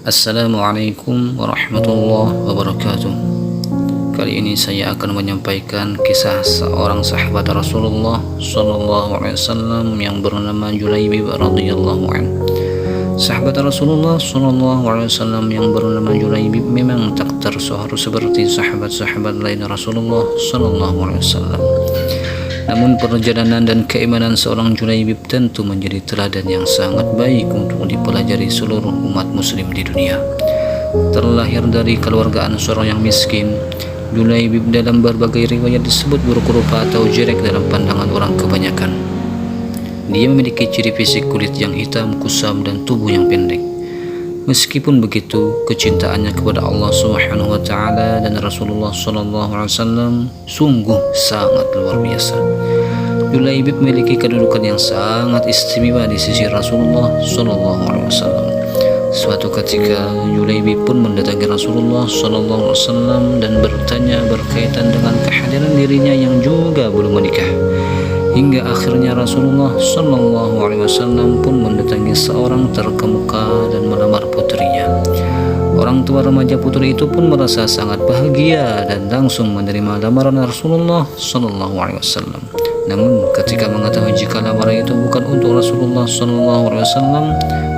Assalamualaikum warahmatullahi wabarakatuh. Kali ini saya akan menyampaikan kisah seorang sahabat Rasulullah Sallallahu Alaihi Wasallam yang bernama Julaibib radhiyallahu anhu. Sahabat Rasulullah Sallallahu Alaihi Wasallam yang bernama Julaibib memang tak tersohor seperti sahabat-sahabat lain Rasulullah Sallallahu Alaihi Wasallam. Namun perjalanan dan keimanan seorang Julaibib tentu menjadi teladan yang sangat baik untuk dipelajari seluruh umat muslim di dunia. Terlahir dari keluarga Ansor yang miskin, Julaibib dalam berbagai riwayat disebut buruk rupa atau jelek dalam pandangan orang kebanyakan. Dia memiliki ciri fisik kulit yang hitam, kusam, dan tubuh yang pendek. Meskipun begitu, kecintaannya kepada Allah Subhanahu wa taala dan Rasulullah sallallahu alaihi wasallam sungguh sangat luar biasa. Julaibib memiliki kedudukan yang sangat istimewa di sisi Rasulullah sallallahu alaihi wasallam. Suatu ketika Julaibib pun mendatangi Rasulullah sallallahu alaihi wasallam dan bertanya berkaitan dengan kehadiran dirinya yang juga belum menikah. Hingga akhirnya Rasulullah Sallallahu Alaihi Wasallam pun mendatangi seorang terkemuka dan melamar putrinya. Orang tua remaja putri itu pun merasa sangat bahagia dan langsung menerima lamaran Rasulullah Sallallahu Alaihi Wasallam. Namun ketika mengetahui jika lamaran itu bukan untuk Rasulullah Sallallahu Alaihi Wasallam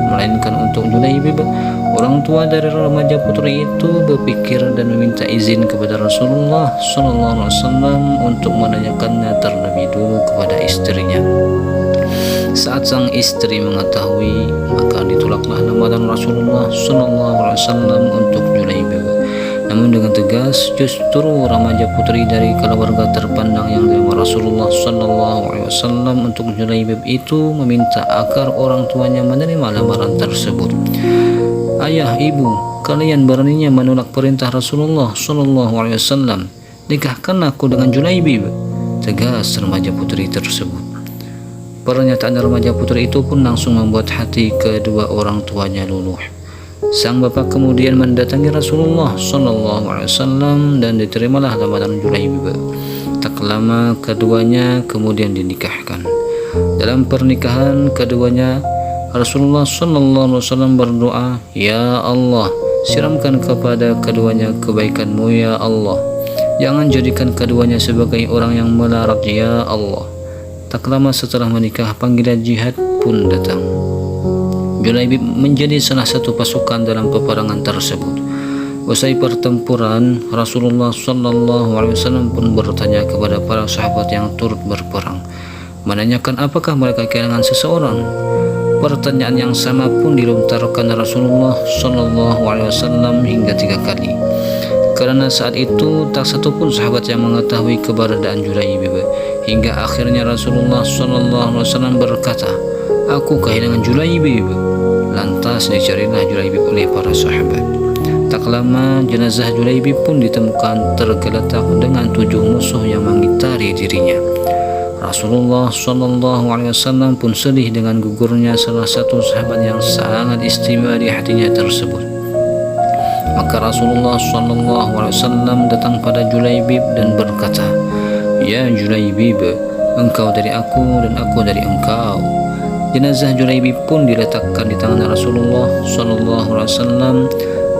melainkan untuk Julaibib, orang tua dari remaja putri itu berpikir dan meminta izin kepada Rasulullah Sallallahu Alaihi Wasallam untuk menanyakannya terlebih dulu kepada istrinya. Saat sang istri mengetahui, maka ditolaklah lamaran Rasulullah Sallallahu Alaihi Wasallam untuk Julaibib. Namun dengan tegas, justru remaja putri dari keluarga terpandang yang diterima Rasulullah Sallallahu Alaihi Wasallam untuk Julaibib itu meminta agar orang tuanya menerima lamaran tersebut. Ayah, ibu, kalian beraninya menolak perintah Rasulullah Sallallahu Alaihi Wasallam. Nikahkan aku dengan Julaibib, tegas remaja putri tersebut. Pernyataan remaja putri itu pun langsung membuat hati kedua orang tuanya luluh. Sang bapak kemudian mendatangi Rasulullah Sallallahu Alaihi Wasallam dan diterimalah lamaran Julaibib. Tak lama keduanya kemudian dinikahkan. Dalam pernikahan keduanya, Rasulullah Sallallahu Alaihi Wasallam berdoa, "Ya Allah, siramkan kepada keduanya kebaikan-Mu ya Allah. Jangan jadikan keduanya sebagai orang yang melarat ya Allah." Tak lama setelah menikah, panggilan jihad pun datang. Julaibib menjadi salah satu pasukan dalam peperangan tersebut. Usai pertempuran, Rasulullah Sallallahu Alaihi Wasallam pun bertanya kepada para sahabat yang turut berperang, menanyakan apakah mereka kehilangan seseorang. Pertanyaan yang sama pun dilontarkan Rasulullah Sallallahu Alaihi Wasallam hingga 3 kali. Karena saat itu tak satu pun sahabat yang mengetahui keberadaan Julaibib. Hingga akhirnya Rasulullah Sallallahu Alaihi Wasallam berkata, "Aku kehilangan Julaibib." Lantas dicarilah Julaibib oleh para sahabat. Tak lama jenazah Julaibib pun ditemukan tergeletak dengan 7 musuh yang mengitari dirinya. Rasulullah Sallallahu Alaihi Wasallam pun sedih dengan gugurnya salah satu sahabat yang sangat istimewa di hatinya tersebut. Maka Rasulullah Sallallahu Alaihi Wasallam datang pada Julaibib dan berkata, "Ya Julaibib, engkau dari aku dan aku dari engkau." Jenazah Julaibib pun diletakkan di tangan Rasulullah Sallallahu Alaihi Wasallam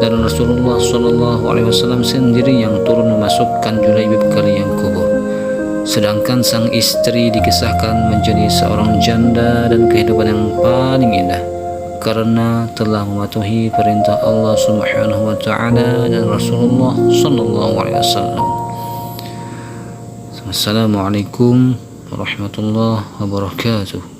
dan Rasulullah Sallallahu Alaihi Wasallam sendiri yang turun memasukkan Julaibib ke liang kubur. Sedangkan sang istri dikisahkan menjadi seorang janda dan kehidupan yang paling indah karena telah mematuhi perintah Allah Subhanahu wa taala dan Rasulullah Sallallahu Alaihi Wasallam. Assalamualaikum warahmatullahi wabarakatuh.